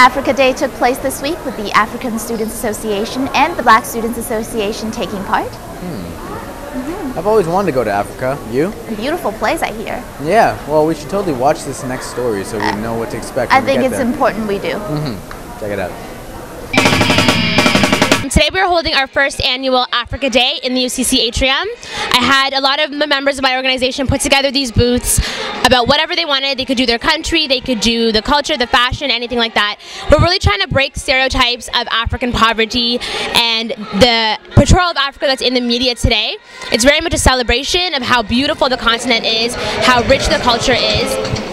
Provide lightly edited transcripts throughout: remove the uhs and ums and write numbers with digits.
Africa Day took place this week with the African Students Association and the Black Students Association taking part. I've always wanted to go to Africa. You? A beautiful place, I hear. Yeah, well, we should totally watch this next story so we know what to expect when I think we get it's there. important we do. Check it out. Today we are holding our first annual Africa Day in the UCC atrium. I had a lot of the members of my organization put together these booths about whatever they wanted. They could do their country, they could do the culture, the fashion, anything like that. We're really trying to break stereotypes of African poverty and the portrayal of Africa that's in the media today. It's very much a celebration of how beautiful the continent is, how rich the culture is.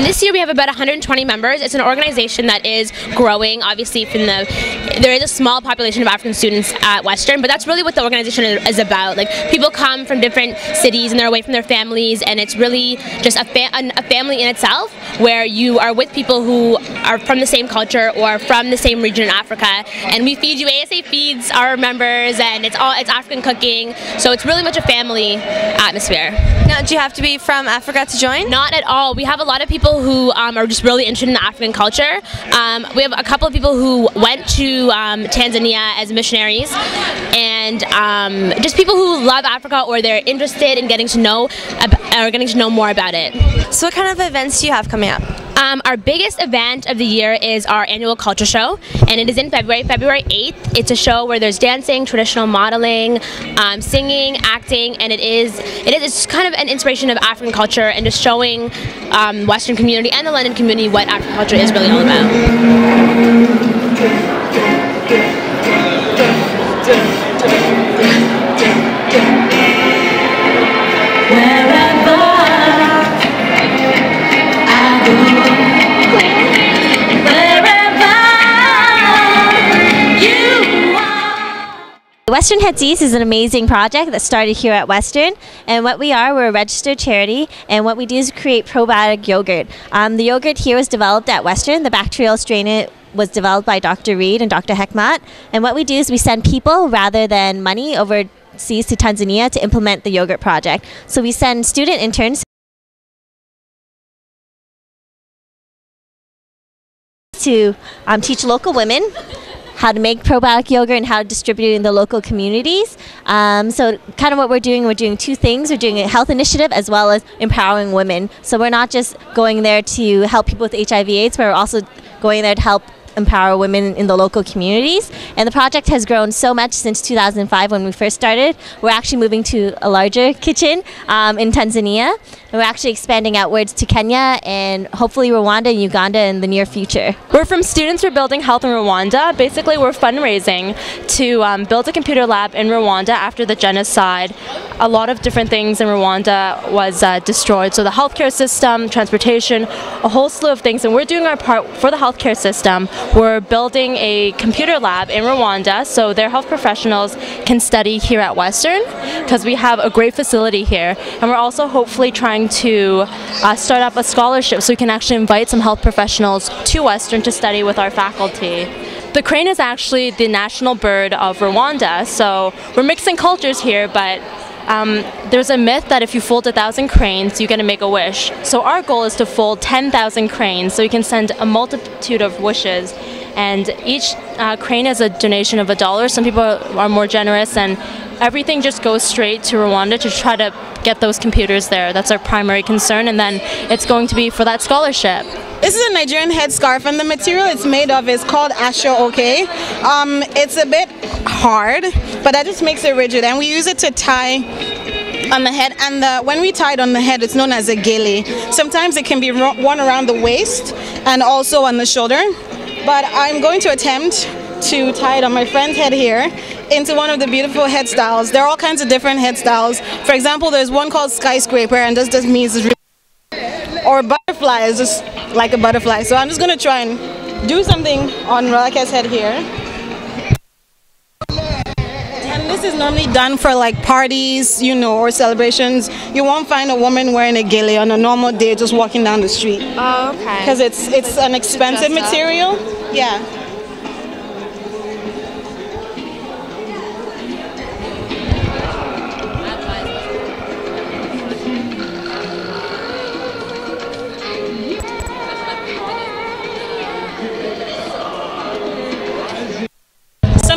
This year we have about 120 members. It's an organization that is growing, obviously there is a small population of African students at Western, but that's really what the organization is about. Like, people come from different cities and they're away from their families, and it's really just a family in itself, where you are with people who are from the same culture or from the same region in Africa, and we feed you. ASA feeds our members, and it's African cooking, so it's really much a family atmosphere. Now, do you have to be from Africa to join? Not at all. We have a lot of people who are just really interested in the African culture. We have a couple of people who went to Tanzania as missionaries, and just people who love Africa or they're interested in getting to know more about it. So what kind of events do you have coming up? Our biggest event of the year is our annual culture show, and it is in February 8th. It's a show where there's dancing, traditional modeling, singing, acting, and it's kind of an inspiration of African culture and just showing Western community and the London community what African culture is really all about. Western Heads East is an amazing project that started here at Western, and we're a registered charity, and what we do is create probiotic yogurt. The yogurt here was developed at Western. The bacterial strain was developed by Dr. Reed and Dr. Hekmat, and what we do is we send people rather than money overseas to Tanzania to implement the yogurt project. So we send student interns to teach local women how to make probiotic yogurt and how to distribute it in the local communities. So kind of what we're doing two things. We're doing a health initiative as well as empowering women. So we're not just going there to help people with HIV/AIDS, but we're also going there to help empower women in the local communities. And the project has grown so much since 2005 when we first started. We're actually moving to a larger kitchen in Tanzania. And we're actually expanding outwards to Kenya and hopefully Rwanda and Uganda in the near future. We're from Students for Building Health in Rwanda. Basically, we're fundraising to build a computer lab in Rwanda after the genocide. A lot of different things in Rwanda was destroyed. So the healthcare system, transportation, a whole slew of things. And we're doing our part for the healthcare system. We're building a computer lab in Rwanda so their health professionals can study here at Western, because we have a great facility here. And we're also hopefully trying to start up a scholarship so we can actually invite some health professionals to Western to study with our faculty. The crane is actually the national bird of Rwanda, so we're mixing cultures here, but there's a myth that if you fold 1,000 cranes, you get to make a wish. So our goal is to fold 10,000 cranes so you can send a multitude of wishes. And each crane is a donation of $1. Some people are more generous, and everything just goes straight to Rwanda to try to get those computers there. That's our primary concern, and then it's going to be for that scholarship. This is a Nigerian headscarf, and the material it's made of is called Asho-oke. It's a bit hard, but that just makes it rigid, and we use it to tie on the head, and when we tie it on the head, it's known as a gele. Sometimes it can be worn around the waist and also on the shoulder, but I'm going to attempt to tie it on my friend's head here into one of the beautiful head styles. There are all kinds of different head styles. For example, there's one called skyscraper, and this just means it's really, or butterfly is just like a butterfly. So I'm just going to try and do something on Rolaka's head here. And this is normally done for like parties, you know, or celebrations. You won't find a woman wearing a gele on a normal day just walking down the street. Oh, okay. Because it's an expensive material. Yeah.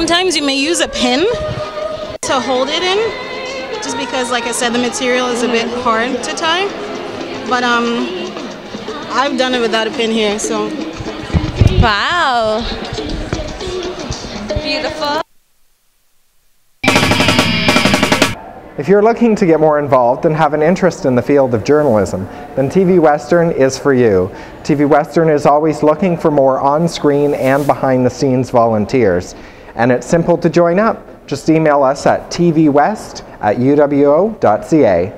sometimes you may use a pin to hold it in, just because, like I said, the material is a bit hard to tie. But I've done it without a pin here, so. Wow. Beautiful. If you're looking to get more involved and have an interest in the field of journalism, then TV Western is for you. TV Western is always looking for more on-screen and behind-the-scenes volunteers. And it's simple to join up. Just email us at tvwest@uwo.ca.